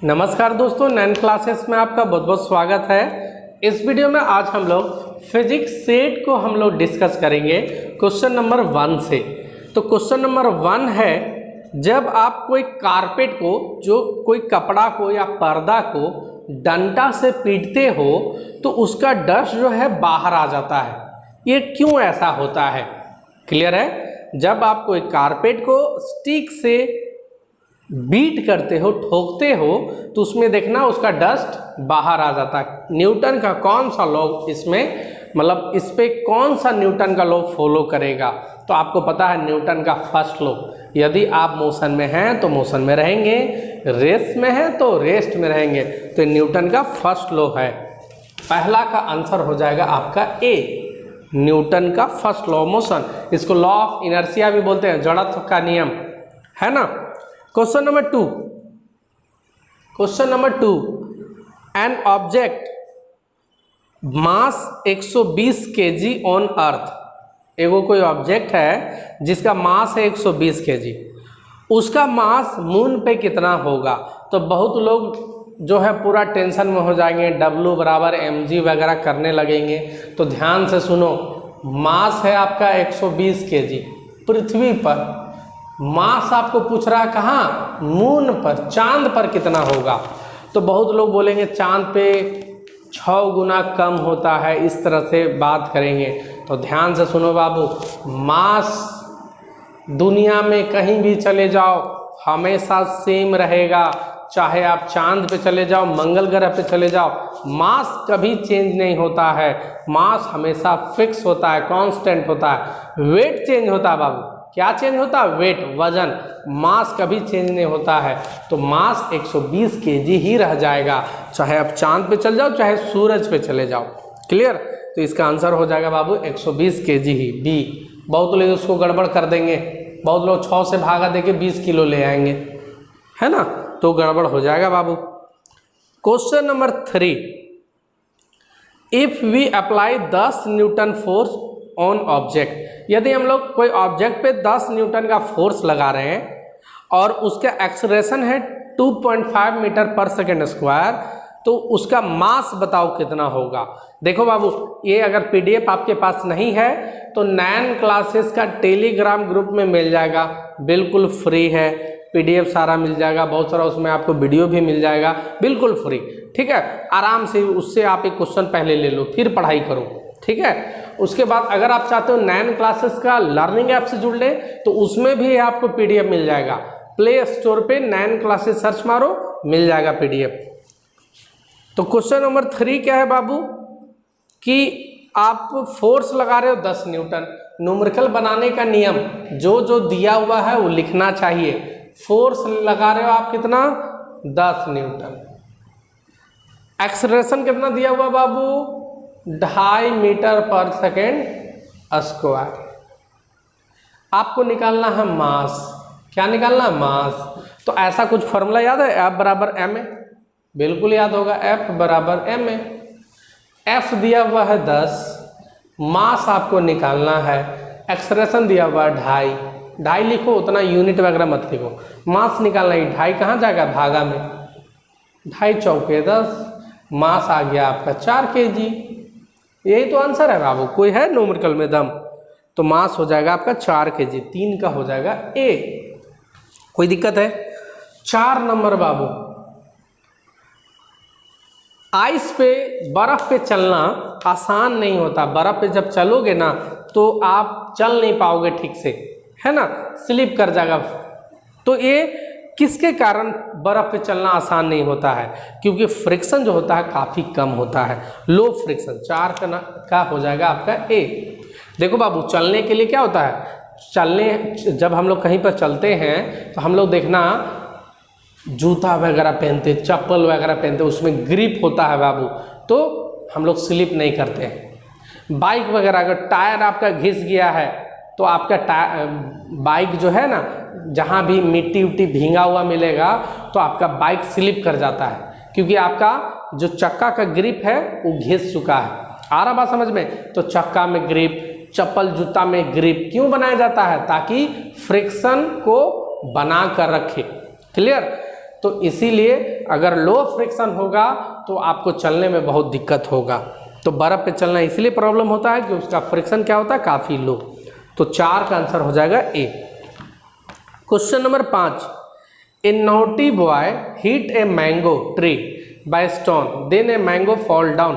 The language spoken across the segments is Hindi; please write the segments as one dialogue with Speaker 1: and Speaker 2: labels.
Speaker 1: नमस्कार दोस्तों, 9 क्लासेस में आपका बहुत बहुत स्वागत है। इस वीडियो में आज हम लोग फिजिक्स सेट को हम लोग डिस्कस करेंगे क्वेश्चन नंबर 1 से। तो क्वेश्चन नंबर 1 है, जब आप कोई कारपेट को, जो कोई कपड़ा को या पर्दा को डंडा से पीटते हो तो उसका डस्ट जो है बाहर आ जाता है। ये क्यों ऐसा होता है? क्लियर है? जब आप कोई कारपेट को स्टिक से बीट करते हो, ठोकते हो, तो उसमें देखना उसका डस्ट बाहर आ जाता है। न्यूटन का कौन सा लॉ इसमें, मतलब इस पे कौन सा न्यूटन का लॉ फॉलो करेगा? तो आपको पता है न्यूटन का फर्स्ट लॉ, यदि आप मोशन में हैं तो मोशन में रहेंगे, रेस्ट में हैं तो रेस्ट में रहेंगे। तो न्यूटन का फर्स्ट लॉ है। पहला का आंसर हो जाएगा आपका ए, न्यूटन का फर्स्ट लॉ मोशन। इसको लॉ ऑफ इनर्शिया भी बोलते हैं, जड़त्व का नियम, है ना। Question number two, an object mass 120 kg on earth. एगो कोई ऑब्जेक्ट है जिसका मास है 120 kg, उसका मास मून पे कितना होगा? तो बहुत लोग जो है पूरा टेंशन में हो जाएंगे, W बराबर mg वगैरह करने लगेंगे। तो ध्यान से सुनो, मास है आपका 120 kg पृथ्वी पर, मास आपको पूछ रहा है कहाँ? मून पर, चांद पर कितना होगा? तो बहुत लोग बोलेंगे चांद पे 6 गुना कम होता है, इस तरह से बात करेंगे। तो ध्यान से सुनो बाबू, मास दुनिया में कहीं भी चले जाओ हमेशा सेम रहेगा। चाहे आप चांद पे चले जाओ, मंगल ग्रह पे चले जाओ, मास कभी चेंज नहीं होता है। मास हमेशा फिक्स होता है, कांस्टेंट होता है। वेट चेंज होता है बाबू। क्या चेंज होता है? वेट, वजन। मास कभी चेंज नहीं होता है। तो मास 120 kg ही रह जाएगा, चाहे आप चांद पे चले जाओ, चाहे सूरज पे चले जाओ। क्लियर? तो इसका आंसर हो जाएगा बाबू 120 kg ही, बी। बहुत लोग उसको गड़बड़ कर देंगे, बहुत लोग 6 से भागा देके 20 किलो ले आएंगे, है ना, तो गड़बड़ हो जाएगा बाबू। Question number 3, if we apply 10 newton force on object. यदि हम लोग कोई ऑब्जेक्ट पे 10 न्यूटन का फोर्स लगा रहे हैं और उसका एक्सेलरेशन है 2.5 मीटर पर सेकेंड स्क्वायर, तो उसका मास बताओ कितना होगा? देखो बाबू, ये अगर पीडीएफ आपके पास नहीं है तो 9 क्लासेस का टेलीग्राम ग्रुप में मिल जाएगा, बिल्कुल फ्री है। पीडीएफ सारा मिल जाएगा, बहुत सारा उसमें आपको वीडियो भी मिल जाएगा, बिल्कुल फ्री। ठीक है, आराम से उससे आप एक क्वेश्चन पहले ले लो, फिर पढ़ाई करो। ठीक है, उसके बाद अगर आप चाहते हो 9 क्लासेस का लर्निंग ऐप से जुड़ ले तो उसमें भी आपको पीडीएफ मिल जाएगा। प्ले स्टोर पे 9 क्लासेस सर्च मारो, मिल जाएगा पीडीएफ। तो क्वेश्चन नंबर 3 क्या है बाबू, कि आप फोर्स लगा रहे हो 10 न्यूटन। न्यूमेरिकल बनाने का नियम, जो जो दिया हुआ है वो लिखना चाहिए। फोर्स लगा रहे हो आप कितना? 10 न्यूटन। एक्सेलरेशन कितना दिया हुआ बाबू? 2.5 मीटर पर सेकेंड स्क्वायर। आपको निकालना है मास। क्या निकालना है? मास। तो ऐसा कुछ फॉर्मूला याद है? F बराबर ma, बिल्कुल याद होगा, F बराबर ma। F दिया हुआ है 10, मास आपको निकालना है, एक्सेलरेशन दिया हुआ है 2.5 लिखो, उतना यूनिट वगैरह मत लिखो, मास निकालना है। 2.5 कहाँ जाएगा? भागा में, 2.5 चौके 10, मास आ गया आपका 4 kg। यही तो आंसर है बाबू, कोई है न्यूमेरिकल में दम? तो मास हो जाएगा आपका 4 kg, 3 का हो जाएगा ए। कोई दिक्कत है? 4 नंबर बाबू, आइस पे, बर्फ पे चलना आसान नहीं होता। बर्फ पे जब चलोगे ना तो आप चल नहीं पाओगे ठीक से, है ना, स्लिप कर जाएगा। तो ये किसके कारण बर्फ पे चलना आसान नहीं होता है? क्योंकि फ्रिक्शन जो होता है काफ़ी कम होता है, लो फ्रिक्शन। 4 का हो जाएगा आपका ए। देखो बाबू, चलने के लिए क्या होता है, जब हम लोग कहीं पर चलते हैं तो हम लोग देखना जूता वगैरह पहनते, चप्पल वगैरह पहनते, उसमें ग्रिप होता है बाबू, तो हम लोग स्लिप नहीं करते हैं। बाइक वगैरह अगर टायर आपका घिस गया है तो आपका बाइक जो है ना, जहाँ भी मिट्टी उट्टी भींगा हुआ मिलेगा तो आपका बाइक स्लिप कर जाता है, क्योंकि आपका जो चक्का का ग्रिप है वो घिस चुका है। आ रहा बात समझ में? तो चक्का में ग्रिप, चप्पल जूता में ग्रिप क्यों बनाया जाता है? ताकि फ्रिक्शन को बना कर रखे। क्लियर? तो इसीलिए अगर लो फ्रिक्शन होगा तो आपको चलने में बहुत दिक्कत होगा। तो बर्फ़ पे चलना इसलिए प्रॉब्लम होता है कि उसका फ्रिक्शन क्या होता है, काफ़ी लो। तो 4 का आंसर हो जाएगा A. Question number 5, a naughty boy hit a mango tree by stone then a mango fall down,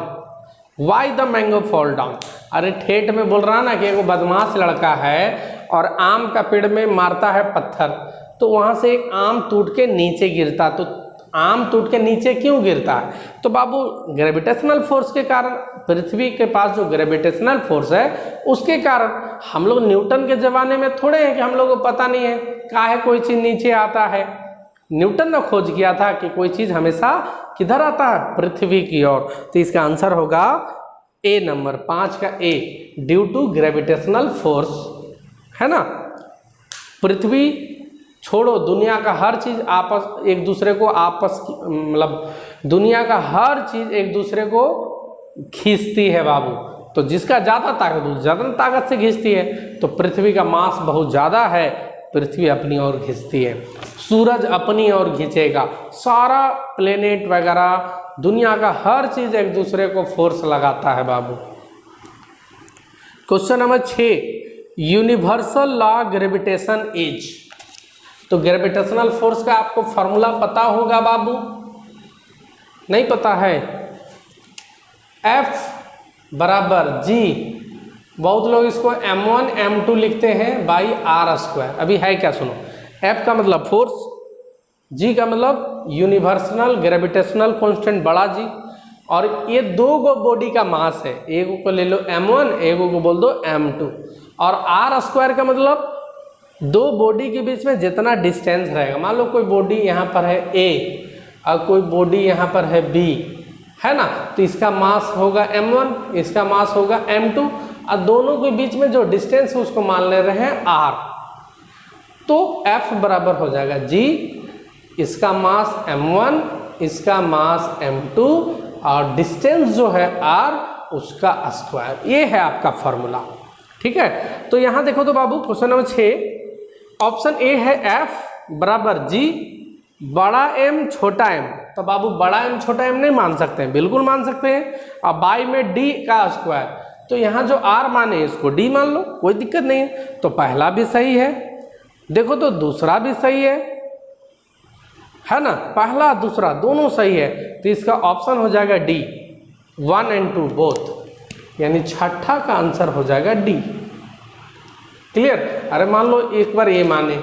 Speaker 1: why the mango fall down. अरे ठेठ में बोल रहा ना कि एक बदमाश लड़का है और आम का पेड़ में मारता है पत्थर, तो वहाँ से एक आम टूट के नीचे गिरता। तो आम टूट के नीचे क्यों गिरता है? तो बाबू ग्रेविटेशनल फोर्स के कारण, पृथ्वी के पास जो ग्रेविटेशनल फोर्स है उसके कारण। हम लोग न्यूटन के ज़माने में थोड़े हैं कि हम लोग को पता नहीं है काहे कोई चीज़ नीचे आता है। न्यूटन ने खोज किया था कि कोई चीज़ हमेशा किधर आता है, पृथ्वी की ओर। तो इसका आंसर होगा ए नंबर 5 का ए, ड्यू टू ग्रेविटेशनल फोर्स, है ना। पृथ्वी छोड़ो, दुनिया का हर चीज़ आपस एक दूसरे को मतलब दुनिया का हर चीज़ एक दूसरे को खींचती है बाबू। तो जिसका ज़्यादा ताकत ज़्यादा ताकत से खींचती है। तो पृथ्वी का मास बहुत ज़्यादा है, पृथ्वी अपनी ओर खींचती है। सूरज अपनी ओर खींचेगा, सारा प्लेनेट वगैरह दुनिया का हर चीज़ एक दूसरे को फोर्स लगाता है बाबू। Question number 6, universal law gravitation is. तो ग्रेविटेशनल फोर्स का आपको फॉर्मूला पता होगा बाबू, नहीं पता है? F बराबर G, बहुत लोग इसको m1 m2 लिखते हैं बाई आर स्क्वायर। अभी है क्या, सुनो। F का मतलब फोर्स, G का मतलब यूनिवर्सल ग्रेविटेशनल कांस्टेंट बड़ा G, और ये दो गो बॉडी का मास है, एक को ले लो m1, एक को बोल दो m2। और आर स्क्वायर का मतलब दो बॉडी के बीच में जितना डिस्टेंस रहेगा। मान लो कोई बॉडी यहाँ पर है A और कोई बॉडी यहाँ पर है B, है ना। तो इसका मास होगा m1, इसका मास होगा m2, और दोनों के बीच में जो डिस्टेंस है उसको मान ले रहे हैं r। तो F बराबर हो जाएगा G, इसका मास m1, इसका मास m2, और डिस्टेंस जो है r उसका स्क्वायर। ये है आपका फॉर्मूला, ठीक है। तो यहाँ देखो तो बाबू क्वेश्चन नंबर 6, ऑप्शन ए है F बराबर G बड़ा M छोटा m। तो बाबू बड़ा M छोटा m नहीं मान सकते हैं, बिल्कुल मान सकते हैं। अब बाई में D का स्क्वायर, तो यहाँ जो R माने इसको D मान लो, कोई दिक्कत नहीं है। तो पहला भी सही है, देखो तो दूसरा भी सही है ना। पहला दूसरा दोनों सही है, तो इसका ऑप्शन हो जाएगा D, 1 and 2 बोथ, यानी छठा का आंसर हो जाएगा D। क्लियर? अरे मान लो एक बार ये माने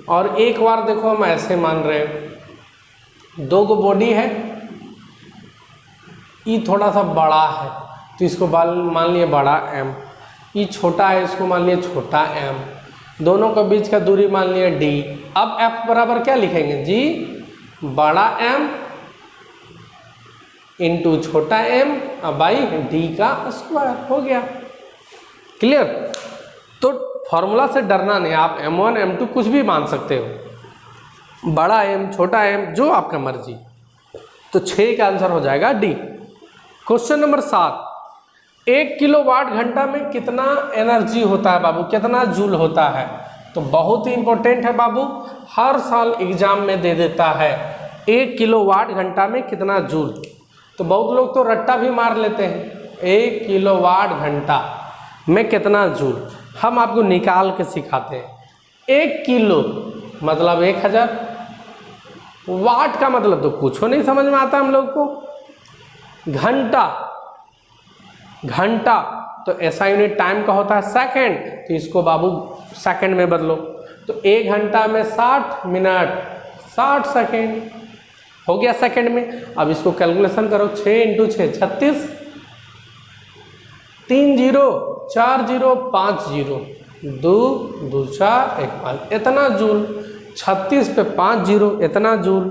Speaker 1: और एक बार देखो हम ऐसे मान रहे हैं, दो गो बॉडी है, ये थोड़ा सा बड़ा है तो इसको मान लिए बड़ा M, ये छोटा है इसको मान लिए छोटा m, दोनों के बीच का दूरी मान लिए d। अब F बराबर क्या लिखेंगे, G बड़ा M इंटू छोटा m बाई d का स्क्वायर, हो गया। क्लियर? तो फॉर्मूला से डरना नहीं, आप m1 m2 कुछ भी मान सकते हो, बड़ा m छोटा m जो आपका मर्जी। तो 6 का आंसर हो जाएगा D। क्वेश्चन नंबर 7, 1 किलोवाट घंटा में कितना एनर्जी होता है बाबू, कितना जूल होता है? तो बहुत ही इंपॉर्टेंट है बाबू, हर साल एग्जाम में दे देता है 1 किलोवाट घंटा में कितना जूल। तो बहुत लोग तो रट्टा भी मार लेते हैं, 1 किलोवाट घंटा में कितना जूल। हम आपको निकाल के सिखाते हैं। 1 किलो मतलब 1000, वाट का मतलब तो कुछ नहीं समझ में आता हम लोग को। घंटा, घंटा तो ऐसा यूनिट टाइम का होता है सेकंड, तो इसको बाबू सेकंड में बदलो। तो 1 घंटा में 60 मिनट 60 सेकंड हो गया सेकंड में। अब इसको कैलकुलेशन करो, 6 इंटू 6 36, 3 0 4 0 5 0, 2 2 4 1 5, इतना जूल। 36 पे 5 0, इतना जूल।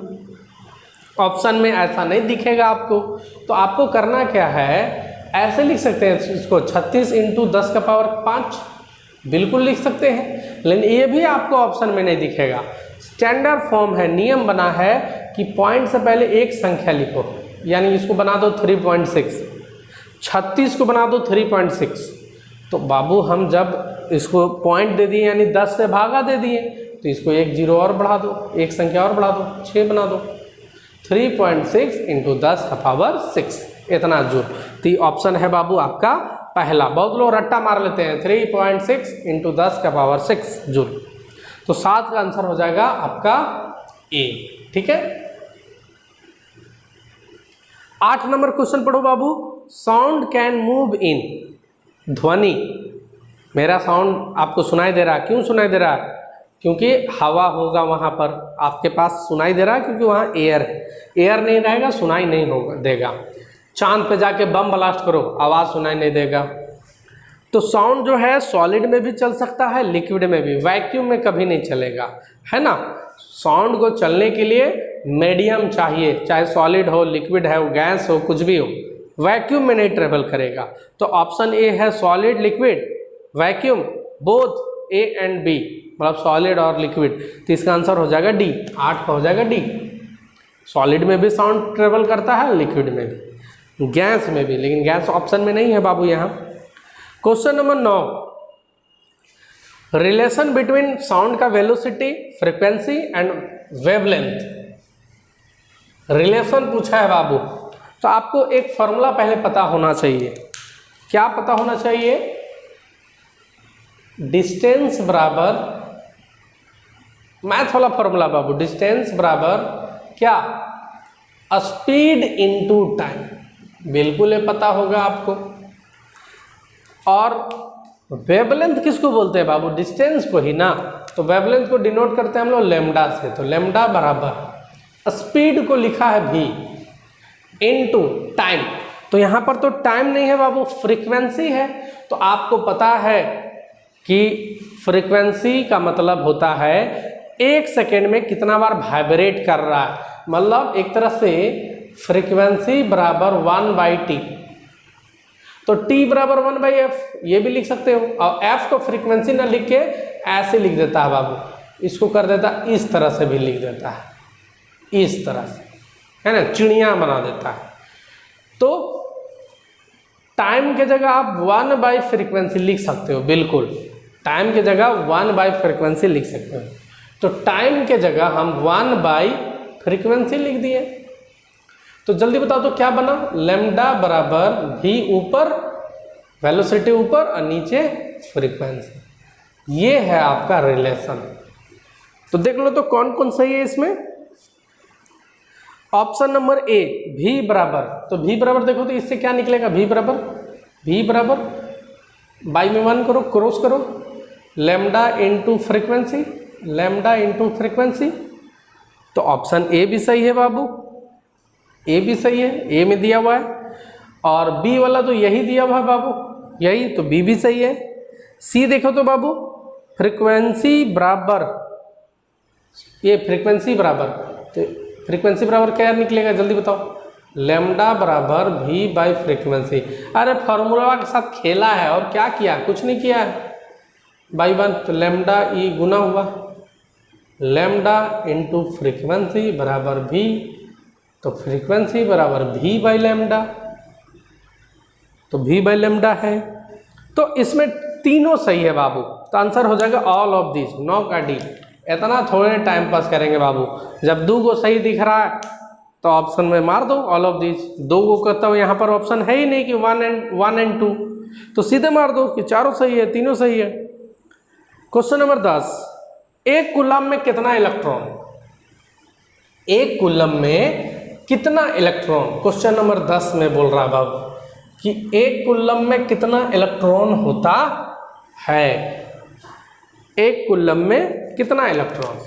Speaker 1: ऑप्शन में ऐसा नहीं दिखेगा आपको, तो आपको करना क्या है, ऐसे लिख सकते हैं इसको 36 इंटू 10 का पावर 5, बिल्कुल लिख सकते हैं, लेकिन ये भी आपको ऑप्शन में नहीं दिखेगा। स्टैंडर्ड फॉर्म है, नियम बना है कि पॉइंट से पहले एक संख्या लिखो, यानी इसको बना दो 3.6, 36 को बना दो 3.6। तो बाबू हम जब इसको पॉइंट दे दिए यानी 10 से भागा दे दिए, तो इसको 1 0 और बढ़ा दो, एक संख्या और बढ़ा दो, 6 बना दो। 3.6 इंटू 10⁶ इतना जूल। तो ये ऑप्शन है बाबू आपका पहला। बहुत लोग रट्टा मार लेते हैं 3.6 इंटू 10⁶ जूल। तो 7 का आंसर हो जाएगा आपका ए। ठीक है, 8 नंबर क्वेश्चन पढ़ो बाबू। साउंड कैन मूव इन, ध्वनि, मेरा साउंड आपको सुनाई दे रहा है। क्यों सुनाई दे रहा है? क्योंकि हवा होगा वहाँ पर, आपके पास सुनाई दे रहा है क्योंकि वहाँ एयर है। एयर नहीं रहेगा सुनाई नहीं होगा देगा। चांद पे जाके बम ब्लास्ट करो, आवाज़ सुनाई नहीं देगा। तो साउंड जो है सॉलिड में भी चल सकता है, लिक्विड में भी, वैक्यूम में कभी नहीं चलेगा, है ना। साउंड को चलने के लिए मीडियम चाहिए, चाहे सॉलिड हो, लिक्विड है, गैस हो, कुछ भी हो, वैक्यूम में नहीं ट्रेवल करेगा। तो ऑप्शन ए है solid, liquid, vacuum, both A and B, मतलब सॉलिड और लिक्विड। तो इसका आंसर हो जाएगा डी, 8 का हो जाएगा डी। सॉलिड में भी साउंड ट्रेवल करता है, लिक्विड में भी, गैस में भी, लेकिन गैस ऑप्शन में नहीं है बाबू यहाँ। Question number 9, relation between sound का velocity, frequency and wavelength, relation पूछा है बाबू। तो आपको एक फॉर्मूला पहले पता होना चाहिए। क्या पता होना चाहिए? डिस्टेंस बराबर, मैथ वाला फॉर्मूला बाबू, डिस्टेंस बराबर क्या? स्पीड इनटू टाइम, बिल्कुल ये पता होगा आपको। और वेवलेंथ किसको बोलते हैं बाबू? डिस्टेंस को ही ना। तो वेवलेंथ को डिनोट करते हैं हम लोग लैम्डा से। तो लैम्डा बराबर स्पीड को लिखा है v इनटू टाइम। तो यहाँ पर तो टाइम नहीं है बाबू, फ्रीक्वेंसी है। तो आपको पता है कि फ्रीक्वेंसी का मतलब होता है 1 सेकेंड में कितना बार वाइब्रेट कर रहा है। मतलब एक तरह से फ्रीक्वेंसी बराबर 1/t। तो t बराबर 1/f, ये भी लिख सकते हो। और f को फ्रीक्वेंसी ना लिख के ऐसे लिख देता है बाबू, इसको कर देता है इस तरह से भी लिख देता है, इस तरह से, है ना, चिड़िया बना देता है। तो टाइम के जगह आप 1/फ्रीक्वेंसी लिख सकते हो, बिल्कुल टाइम के जगह 1/फ्रीक्वेंसी लिख सकते हो। तो टाइम के जगह हम 1/फ्रीक्वेंसी लिख दिए। तो जल्दी बताओ तो क्या बना? लैम्डा बराबर v ऊपर, वेलोसिटी ऊपर और नीचे फ्रीक्वेंसी। ये है आपका रिलेशन। तो देख लो तो कौन कौन सही है इसमें। ऑप्शन नंबर ए v बराबर, तो v बराबर देखो तो इससे क्या निकलेगा? v बराबर बाई में 1 करो, क्रॉस करो, lambda into frequency, lambda into frequency. तो ऑप्शन ए भी सही है बाबू, ए भी सही है, ए में दिया हुआ है। और बी वाला तो यही दिया हुआ है बाबू, यही, तो बी भी सही है। सी देखो तो बाबू, फ्रीक्वेंसी बराबर, ये फ्रीक्वेंसी बराबर, तो फ्रीक्वेंसी बराबर क्या निकलेगा जल्दी बताओ? लैम्डा बराबर v/फ्रीक्वेंसी। अरे फार्मूला के साथ खेला है और क्या किया? कुछ नहीं किया है। बाई 1 तो लैम्डा ई गुना हुआ, लैम्डा इंटू फ्रीक्वेंसी बराबर v, तो फ्रीक्वेंसी बराबर v/लैम्डा, तो v/लैम्डा है। तो इसमें तीनों सही है बाबू। तो आंसर हो जाएगा ऑल ऑफ दिस, 9 का डी। इतना थोड़े टाइम पास करेंगे बाबू, जब 2 को सही दिख रहा है तो ऑप्शन में मार दो ऑल ऑफ दिस। 2 को कहता हूँ, यहाँ पर ऑप्शन है ही नहीं कि 1 एंड 2, तो सीधे मार दो कि चारों सही है, तीनों सही है। क्वेश्चन नंबर 10, एक कूलम में कितना इलेक्ट्रॉन? एक कूलम में कितना इलेक्ट्रॉन? क्वेश्चन नंबर 10 में बोल रहा बाबू कि एक कूलम में कितना इलेक्ट्रॉन होता है। एक कूलम में कितना इलेक्ट्रॉन?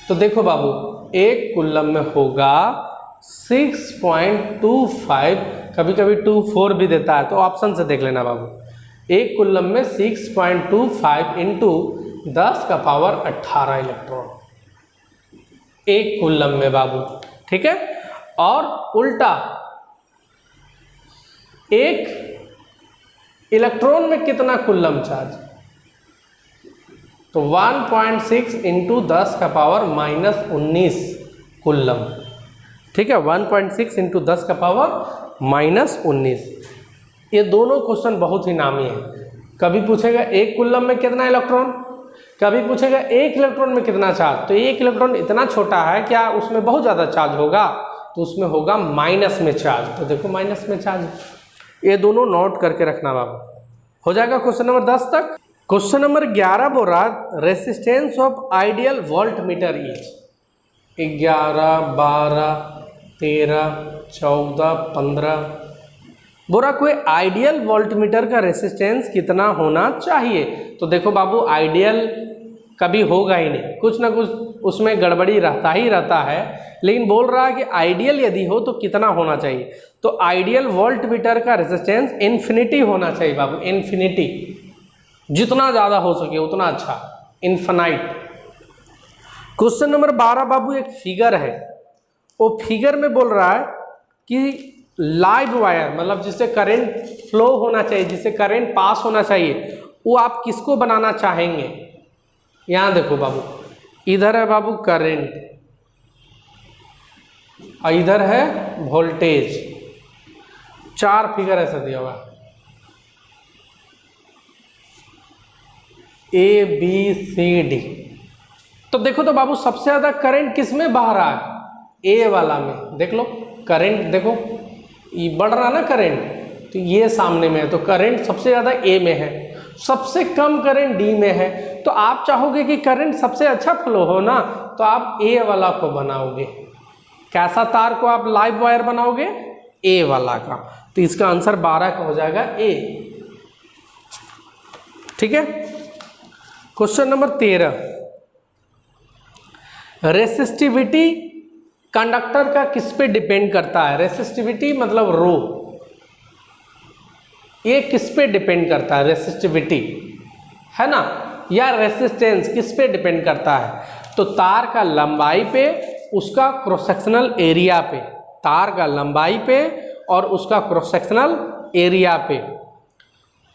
Speaker 1: तो देखो बाबू, एक कूलम में होगा 6.25, कभी कभी 24 भी देता है, तो ऑप्शन से देख लेना बाबू। एक कूलम में 6.25 इंटू 10⁻18 इलेक्ट्रॉन एक कूलम में बाबू, ठीक है। और उल्टा, एक इलेक्ट्रॉन में कितना कूलम चार्ज? तो 1.6 इंटू 10⁻−19 कूलम, ठीक है, 1.6 इंटू 10⁻−19। ये दोनों क्वेश्चन बहुत ही नामी है। कभी पूछेगा एक कूलम में कितना इलेक्ट्रॉन, कभी पूछेगा एक इलेक्ट्रॉन में कितना चार्ज। तो एक इलेक्ट्रॉन इतना छोटा है, क्या उसमें बहुत ज़्यादा चार्ज होगा? तो उसमें होगा माइनस में चार्ज। तो देखो माइनस में चार्ज, ये दोनों नोट करके रखना बाबू। हो जाएगा क्वेश्चन नंबर 10 तक। क्वेश्चन नंबर 11 बोल रहा resistance of ideal volt meter is 11, 12, 13, 14, 15। बोल रहा कोई आइडियल वोल्ट मीटर का रेसिस्टेंस कितना होना चाहिए। तो देखो बाबू आइडियल कभी होगा ही नहीं, कुछ ना कुछ उसमें गड़बड़ी रहता ही रहता है, लेकिन बोल रहा है कि आइडियल यदि हो तो कितना होना चाहिए। तो आइडियल वोल्ट मीटर का रेजिस्टेंस इन्फिनिटी होना चाहिए बाबू, इन्फिनिटी, जितना ज़्यादा हो सके उतना अच्छा, इन्फिनाइट। क्वेश्चन नंबर 12 बाबू एक फिगर है, वो फिगर में बोल रहा है कि लाइव वायर मतलब जिससे करंट फ्लो होना चाहिए, जिससे करंट पास होना चाहिए, वो आप किसको बनाना चाहेंगे। यहाँ देखो बाबू, इधर है बाबू करंट और इधर है वोल्टेज, 4 फिगर ऐसा दिया हुआ A B C D। तो देखो तो बाबू सबसे ज़्यादा करंट किस में बह रहा है, A वाला में। देख लो करंट, देखो ये बढ़ रहा ना करंट, तो ये सामने में है, तो करंट सबसे ज़्यादा A में है, सबसे कम करंट D में है। तो आप चाहोगे कि करंट सबसे अच्छा फ्लो हो ना, तो आप A वाला को बनाओगे। कैसा तार को आप लाइव वायर बनाओगे, A वाला का। तो इसका आंसर 12 का हो जाएगा A। ठीक है। क्वेश्चन नंबर 13, रेसिस्टिविटी कंडक्टर का किस पे डिपेंड करता है। रेसिस्टिविटी मतलब रो, ये किस पे डिपेंड करता है, रेसिस्टिविटी है ना, या रेसिस्टेंस किस पे डिपेंड करता है। तो तार का लंबाई पे, उसका क्रॉस सेक्शनल एरिया पे, तार का लंबाई पे और उसका क्रॉस सेक्शनल एरिया पे,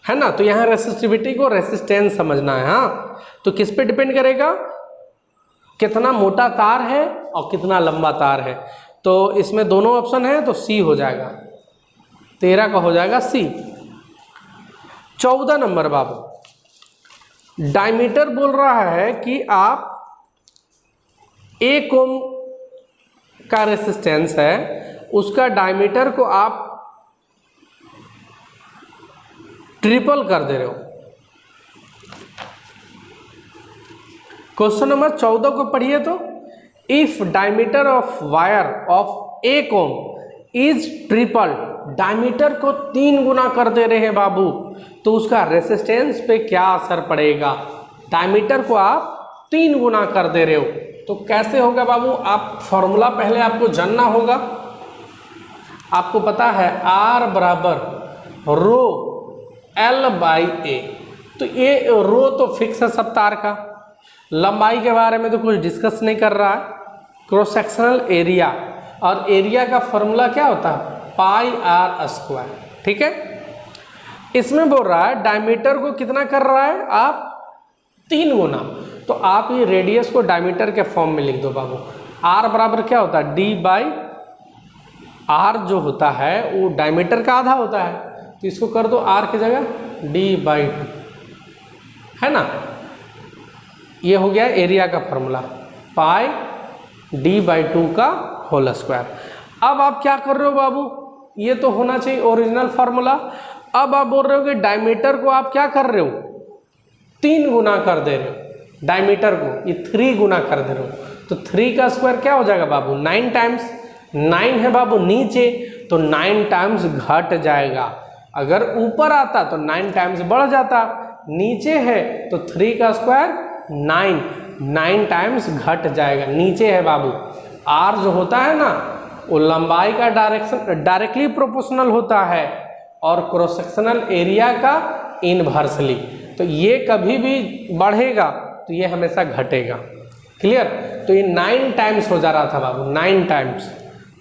Speaker 1: है ना। तो यहाँ रेसिस्टिविटी को रेसिस्टेंस समझना है। हाँ, तो किस पे डिपेंड करेगा, कितना मोटा तार है और कितना लंबा तार है। तो इसमें दोनों ऑप्शन है, तो सी हो जाएगा, 13 का हो जाएगा सी। 14 नंबर बाबू, डायमीटर बोल रहा है कि आप 1 ओम का रेसिस्टेंस है, उसका डायमीटर को आप ट्रिपल कर दे रहे हो। क्वेश्चन नंबर 14 को पढ़िए तो, if diameter of wire of 1 ohm is triple, diameter को 3 गुना कर दे रहे हैं बाबू, तो उसका रेसिस्टेंस पे क्या असर पड़ेगा। डायमीटर को आप 3 गुना कर दे रहे हो, तो कैसे होगा बाबू। आप फॉर्मूला पहले आपको जानना होगा। आपको पता है R बराबर रो L बाई A, तो ये रो तो फिक्स है सब तार का, लंबाई के बारे में तो कुछ डिस्कस नहीं कर रहा है। क्रॉस सेक्शनल एरिया, और एरिया का फॉर्मूला क्या होता है, पाई R स्क्वायर। ठीक है। इसमें बोल रहा है डायमीटर को कितना कर रहा है आप, 3 गुना। तो आप ये रेडियस को डायमीटर के फॉर्म में लिख दो बाबू। R बराबर क्या होता है, D बाई R जो होता है वो डायमीटर का आधा होता है, तो इसको कर दो R की जगह D बाई 2, है ना। ये हो गया एरिया का फॉर्मूला, पाई D बाई 2 का होल स्क्वायर। अब आप क्या कर रहे हो बाबू, ये तो होना चाहिए ओरिजिनल फार्मूला। अब आप बोल रहे हो कि डायमीटर को आप क्या कर रहे हो, 3 गुना कर दे रहे हो, डायमीटर को ये 3 गुना कर दे रहे हो। तो 3 का स्क्वायर क्या हो जाएगा बाबू, 9 टाइम्स। 9 है बाबू नीचे, तो 9 टाइम्स घट जाएगा। अगर ऊपर आता तो 9 टाइम्स बढ़ जाता, नीचे है तो 3 का स्क्वायर 9 टाइम्स घट जाएगा। नीचे है बाबू, R जो होता है ना वो लंबाई का डायरेक्टली प्रोपोर्शनल होता है और क्रॉस सेक्शनल एरिया का इनवर्सली। तो ये कभी भी बढ़ेगा तो ये हमेशा घटेगा। क्लियर। तो ये 9 टाइम्स हो जा रहा था बाबू, 9 टाइम्स,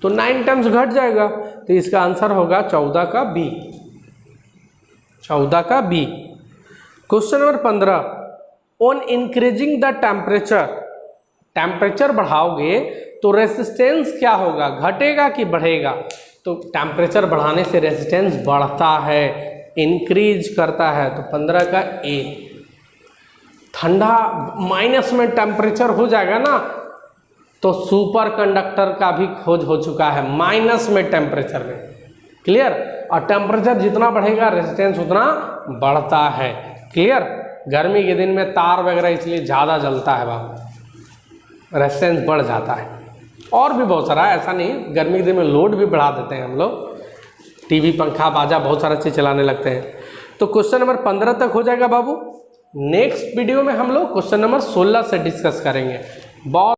Speaker 1: तो 9 टाइम्स घट जाएगा। तो इसका आंसर होगा 14 का बी, 14 का B. Question number 15, on increasing the temperature, temperature बढ़ाओगे तो रेसिस्टेंस क्या होगा, घटेगा कि बढ़ेगा। तो टेम्परेचर बढ़ाने से रेसिस्टेंस बढ़ता है, इंक्रीज करता है। तो 15 का ए। ठंडा माइनस में टेम्परेचर हो जाएगा ना तो सुपर कंडक्टर का भी खोज हो चुका है माइनस में टेम्परेचर में। क्लियर। और टेम्परेचर जितना बढ़ेगा रेजिस्टेंस उतना बढ़ता है। क्लियर। गर्मी के दिन में तार वगैरह इसलिए ज़्यादा जलता है, वहाँ रेजिस्टेंस बढ़ जाता है। और भी बहुत सारा, ऐसा नहीं, गर्मी के दिन में लोड भी बढ़ा देते हैं हम लोग, टीवी पंखा बाजा बहुत सारा चीज़ चलाने लगते हैं। तो क्वेश्चन नंबर 15 तक हो जाएगा बाबू। नेक्स्ट वीडियो में हम लोग क्वेश्चन नंबर 16 से डिस्कस करेंगे। बहुत